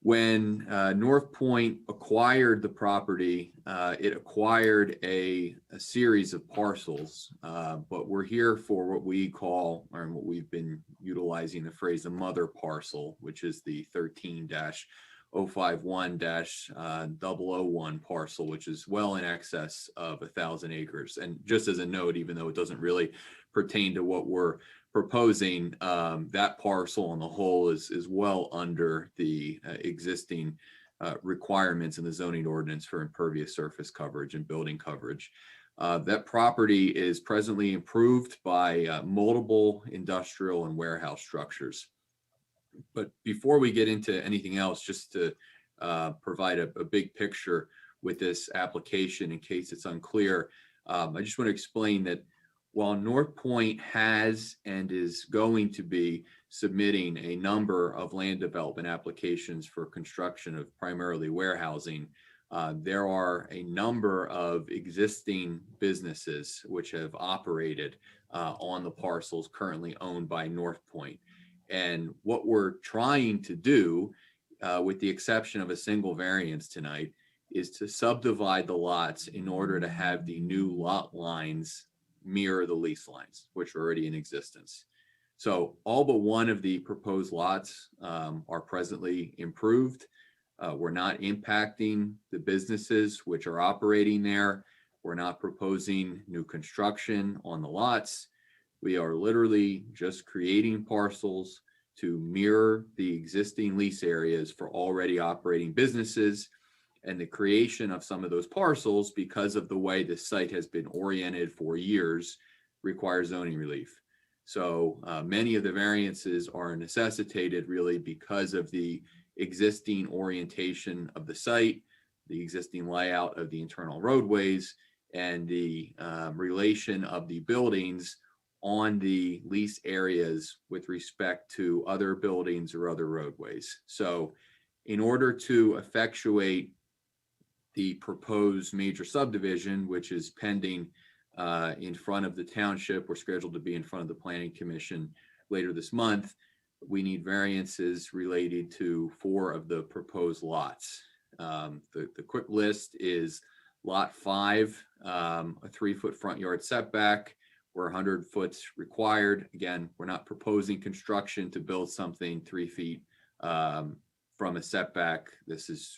When North Point acquired the property, it acquired a series of parcels, but we're here for what we call, or what we've been utilizing the phrase, the mother parcel, which is the 13-051-001 parcel, which is well in excess of 1,000 acres. And just as a note, even though it doesn't really pertain to what we're proposing, that parcel on the whole is well under the existing requirements in the zoning ordinance for impervious surface coverage and building coverage. That property is presently improved by multiple industrial and warehouse structures. But before we get into anything else, just to provide a big picture with this application in case it's unclear, I just want to explain that while North Point has and is going to be submitting a number of land development applications for construction of primarily warehousing, There are a number of existing businesses which have operated on the parcels currently owned by North Point. And what we're trying to do, with the exception of a single variance tonight, is to subdivide the lots in order to have the new lot lines mirror the lease lines, which are already in existence. So all but one of the proposed lots are presently improved. We're not impacting the businesses which are operating there. We're not proposing new construction on the lots. We are literally just creating parcels to mirror the existing lease areas for already operating businesses. And the creation of some of those parcels, because of the way the site has been oriented for years, requires zoning relief. So many of the variances are necessitated really because of the existing orientation of the site, the existing layout of the internal roadways, and the relation of the buildings on the lease areas with respect to other buildings or other roadways. So in order to effectuate the proposed major subdivision, which is pending in front of the township, we're scheduled to be in front of the Planning Commission later this month. We need variances related to 4 of the proposed lots. The quick list is Lot 5, a 3-foot front yard setback, where 100 foot's required. Again, we're not proposing construction to build something 3 feet from a setback. This is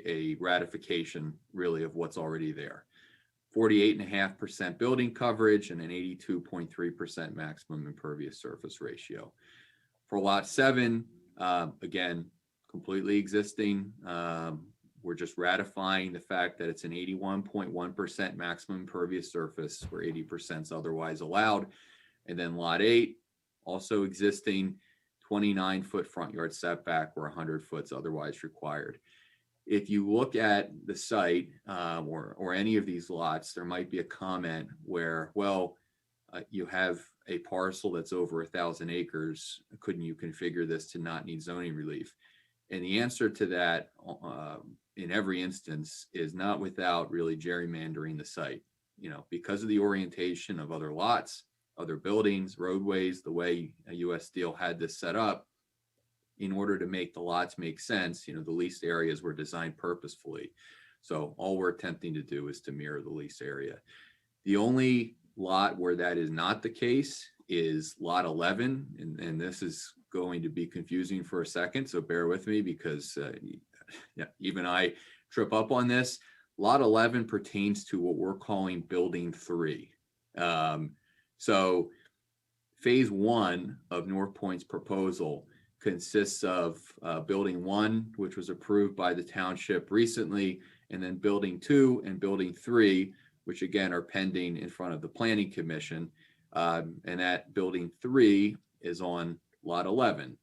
a ratification really of what's already there. 48.5% building coverage and an 82.3% maximum impervious surface ratio. For Lot 7, again, completely existing. We're just ratifying the fact that it's an 81.1% maximum impervious surface where 80% is otherwise allowed. And then Lot 8, also existing, 29-foot front yard setback where 100 foot's otherwise required. If you look at the site or any of these lots, there might be a comment where, well, you have a parcel that's over 1,000 acres. Couldn't you configure this to not need zoning relief? And the answer to that in every instance is not without really gerrymandering the site. You know, because of the orientation of other lots, other buildings, roadways, the way US Steel had this set up, in order to make the lots make sense, you know, the leased areas were designed purposefully. So all we're attempting to do is to mirror the lease area. The only lot where that is not the case is Lot 11, and this is going to be confusing for a second, so bear with me because even I trip up on this. Lot 11 pertains to what we're calling Building 3. So Phase 1 of North Point's proposal consists of Building 1, which was approved by the township recently, and then Building 2 and Building 3, which again are pending in front of the Planning Commission. And that Building 3 is on Lot 11.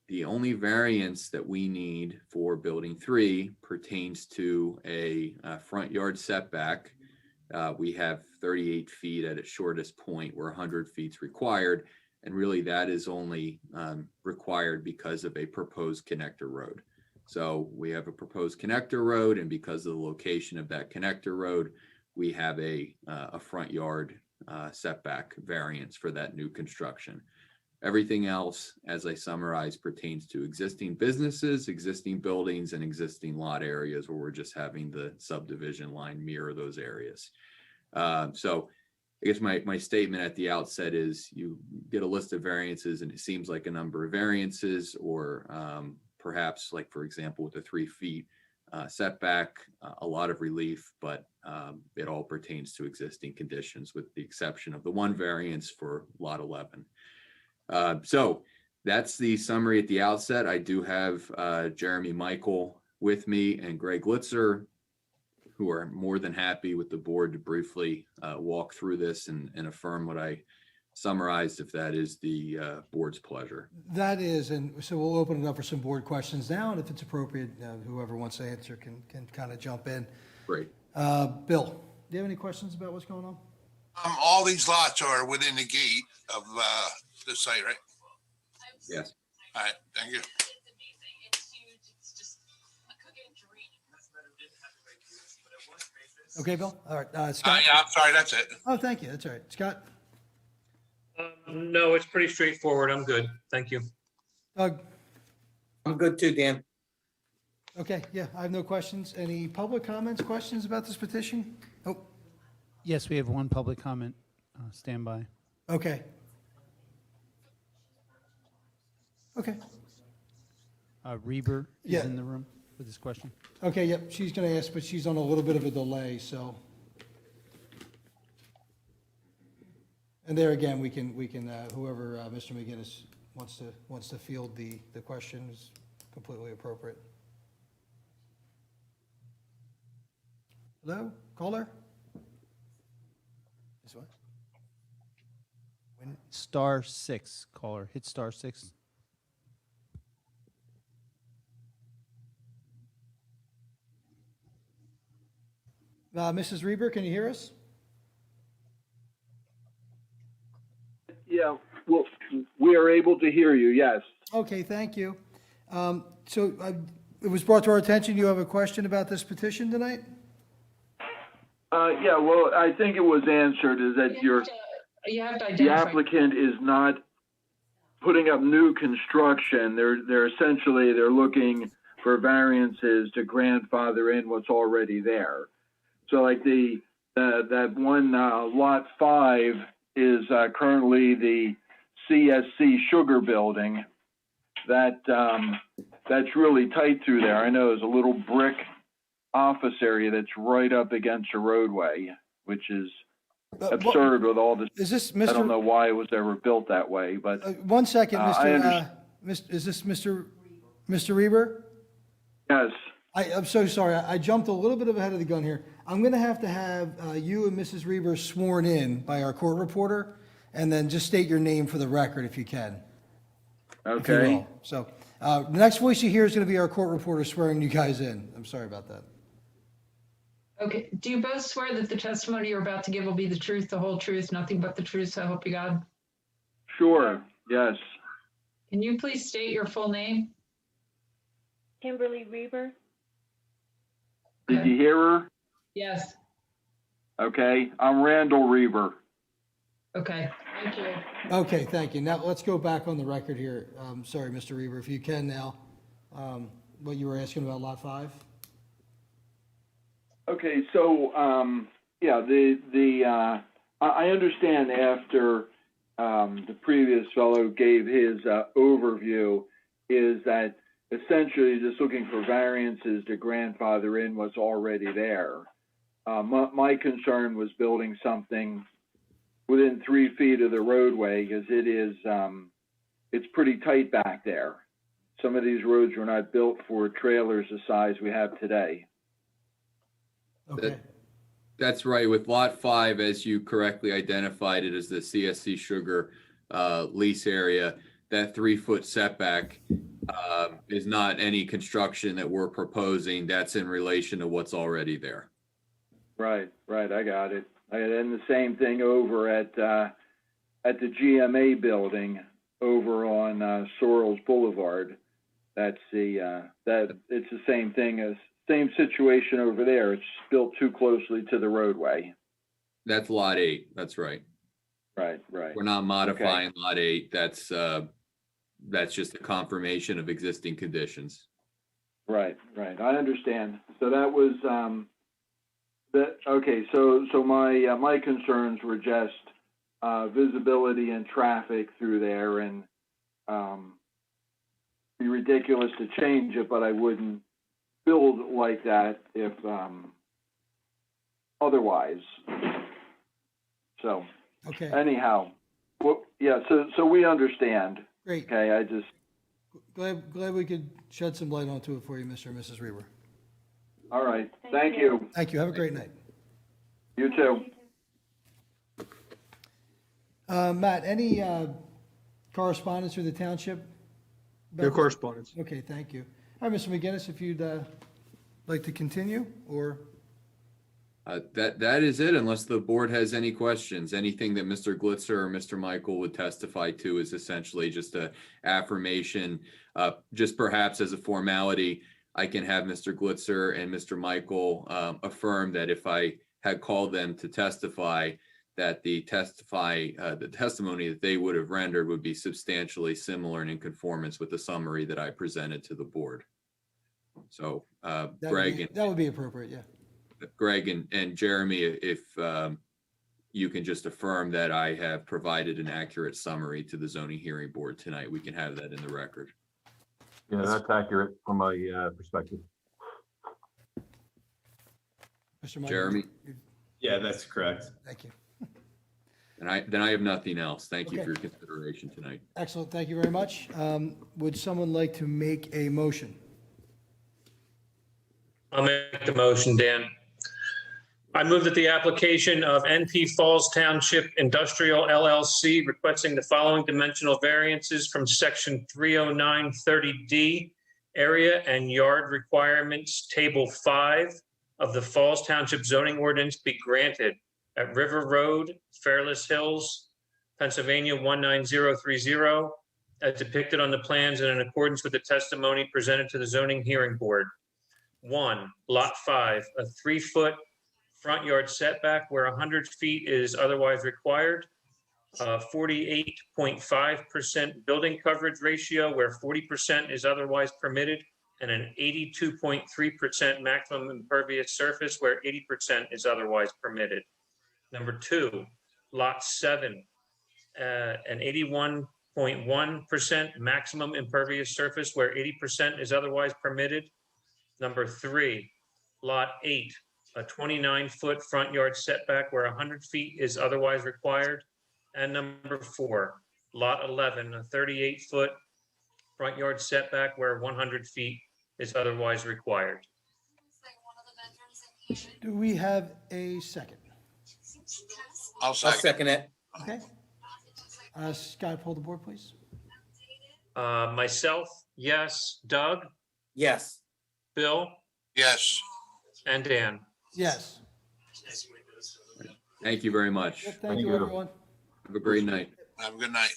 The only variance that we need for Building 3 pertains to a front yard setback. We have 38 feet at its shortest point where 100 feet is required. And really that is only required because of a proposed connector road. So we have a proposed connector road, and because of the location of that connector road, we have a front yard setback variance for that new construction. Everything else, as I summarized, pertains to existing businesses, existing buildings, and existing lot areas where we're just having the subdivision line mirror those areas. So I guess my statement at the outset is you get a list of variances and it seems like a number of variances, or perhaps like, for example, with the 3 feet setback, a lot of relief, but it all pertains to existing conditions with the exception of the one variance for Lot 11. So that's the summary at the outset. I do have Jeremy Michael with me and Greg Glitzer, who are more than happy with the board to briefly walk through this and affirm what I summarized, if that is the board's pleasure. That is, and so we'll open it up for some board questions now, and if it's appropriate, whoever wants to answer can kind of jump in. Great. Bill, do you have any questions about what's going on? All these lots are within the gate of the site, right? Yes. All right, thank you. Okay, Bill? All right, Yeah, Scott? I'm sorry, that's it. Oh, thank you. That's all right. Scott? No, it's pretty straightforward. I'm good. Thank you. Doug? I'm good too, Dan. Okay, yeah, I have no questions. Any public comments, questions about this petition? Oh, Yes, we have one public comment. Stand by. okay. Okay, Reber is Yeah. in the room with this question. okay, yep, she's gonna ask, but she's on a little bit of a delay, so. And there again, we can, whoever, Mr. McGinnis wants to field the question is completely appropriate. Hello, caller? This what? *6, caller. Hit *6. Mrs. Reber, can you hear us? Yeah, well, we are able to hear you, yes. Okay, thank you. It was brought to our attention, you have a question about this petition tonight? Yeah, well, I think it was answered, is that You have to the identify. applicant is not putting up new construction. They're essentially, they're looking for variances to grandfather in what's already there. So like that one, lot 5 is currently the CSC Sugar Building. That's really tight through there. I know there's a little brick office area that's right up against a roadway, which is absurd with all this. Is this I don't Mr.? know why it was ever built that way, but One second, I Mr. Is this Mr. Reber? yes. I'm so sorry, I jumped a little bit ahead of the gun here. I'm gonna have to have you and Mrs. Reber sworn in by our court reporter, and then just state your name for the record if you can. If you Okay. will. So, the next voice you hear is gonna be our court reporter swearing you guys in. I'm sorry about that. Okay, do you both swear that the testimony you're about to give will be the truth, the whole truth, nothing but the truth, so help you God? Sure, yes. Can you please state your full name? Kimberly Reber? Did you hear her? Yes, Okay, I'm Randall Reber. okay, thank you. Okay, thank you. Now, let's go back on the record here. Sorry, Mr. Reber, if you can now, what you were asking about Lot 5? Okay, so, yeah, I understand after, the previous fellow gave his, overview, is that essentially just looking for variances to grandfather in what's already there. My concern was building something within 3 feet of the roadway, because it's pretty tight back there. Some of these roads were not built for trailers the size we have today. Okay, That's right. With Lot 5, as you correctly identified it as the CSC Sugar lease area, that 3-foot setback is not any construction that we're proposing. That's in relation to what's already there. Right, I got it. And the same thing over at the GMA building over on Sorrells Boulevard. That's it's the same thing same situation over there. It's built too closely to the roadway. That's Lot 8. That's right. Right. We're not modifying Lot 8. That's just a confirmation of existing conditions. Right. I understand. So that was okay. So my concerns were just visibility and traffic through there, and be ridiculous to change it, but I wouldn't build like that if otherwise. So okay, anyhow, well, yeah. So we understand. great. Okay, I just Glad we could shed some light onto it for you, Mr. and Mrs. Reber. all right. Thank you. Thank you. Have a great night. You too. Matt, any correspondence through the township? No correspondence. Okay, thank you. All right, Mr. McGinnis, if you'd like to continue, or? That is it, unless the board has any questions. Anything that Mr. Glitzer or Mr. Michael would testify to is essentially just a affirmation. Just perhaps as a formality, I can have Mr. Glitzer and Mr. Michael affirm that if I had called them to testify that the testimony that they would have rendered would be substantially similar and in conformance with the summary that I presented to the board. So Greg, That would be appropriate, yeah. Greg and Jeremy, if you can just affirm that I have provided an accurate summary to the zoning hearing board tonight, we can have that in the record. Yeah, that's accurate from my perspective. Mr. Michael, Jeremy? Yeah, that's correct. Thank you. And then I have nothing else. Thank you Okay. for your consideration tonight. Excellent, thank you very much. Would someone like to make a motion? I'll make the motion, Dan. I move that the application of NP Falls Township Industrial LLC requesting the following dimensional variances from section 30930D area and yard requirements, table 5 of the Falls Township zoning ordinance be granted at River Road, Fairless Hills, Pennsylvania 19030, as depicted on the plans and in accordance with the testimony presented to the zoning hearing board. 1, lot 5, a 3-foot front yard setback where 100 feet is otherwise required. 48.5% building coverage ratio where 40% is otherwise permitted, and an 82.3% maximum impervious surface where 80% is otherwise permitted. Number 2, lot 7, an 81.1% maximum impervious surface where 80% is otherwise permitted. Number 3, lot 8, a 29-foot front yard setback where 100 feet is otherwise required. And number 4, lot 11, a 38-foot front yard setback where 100 feet is otherwise required. Do we have a second? I'll I'll second. second it. Okay. Scott, pull the board, please. Myself, yes. Doug, Yes. Bill, Yes. and Dan. Yes. Thank you very much. Yep, thank you, everyone. Have a great night. Have a good night.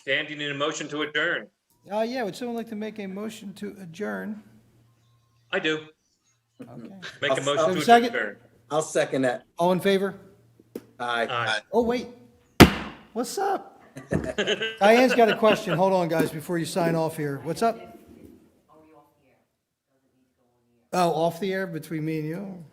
Dan, do you need a motion to adjourn? Yeah, would someone like to make a motion to adjourn? I do. Okay. Make a motion to Second? adjourn. I'll second that. All in favor? Aye. Aye. Oh, wait. What's up? Diane's got a question. Hold on, guys, before you sign off here. What's up? Oh, off the air between me and you?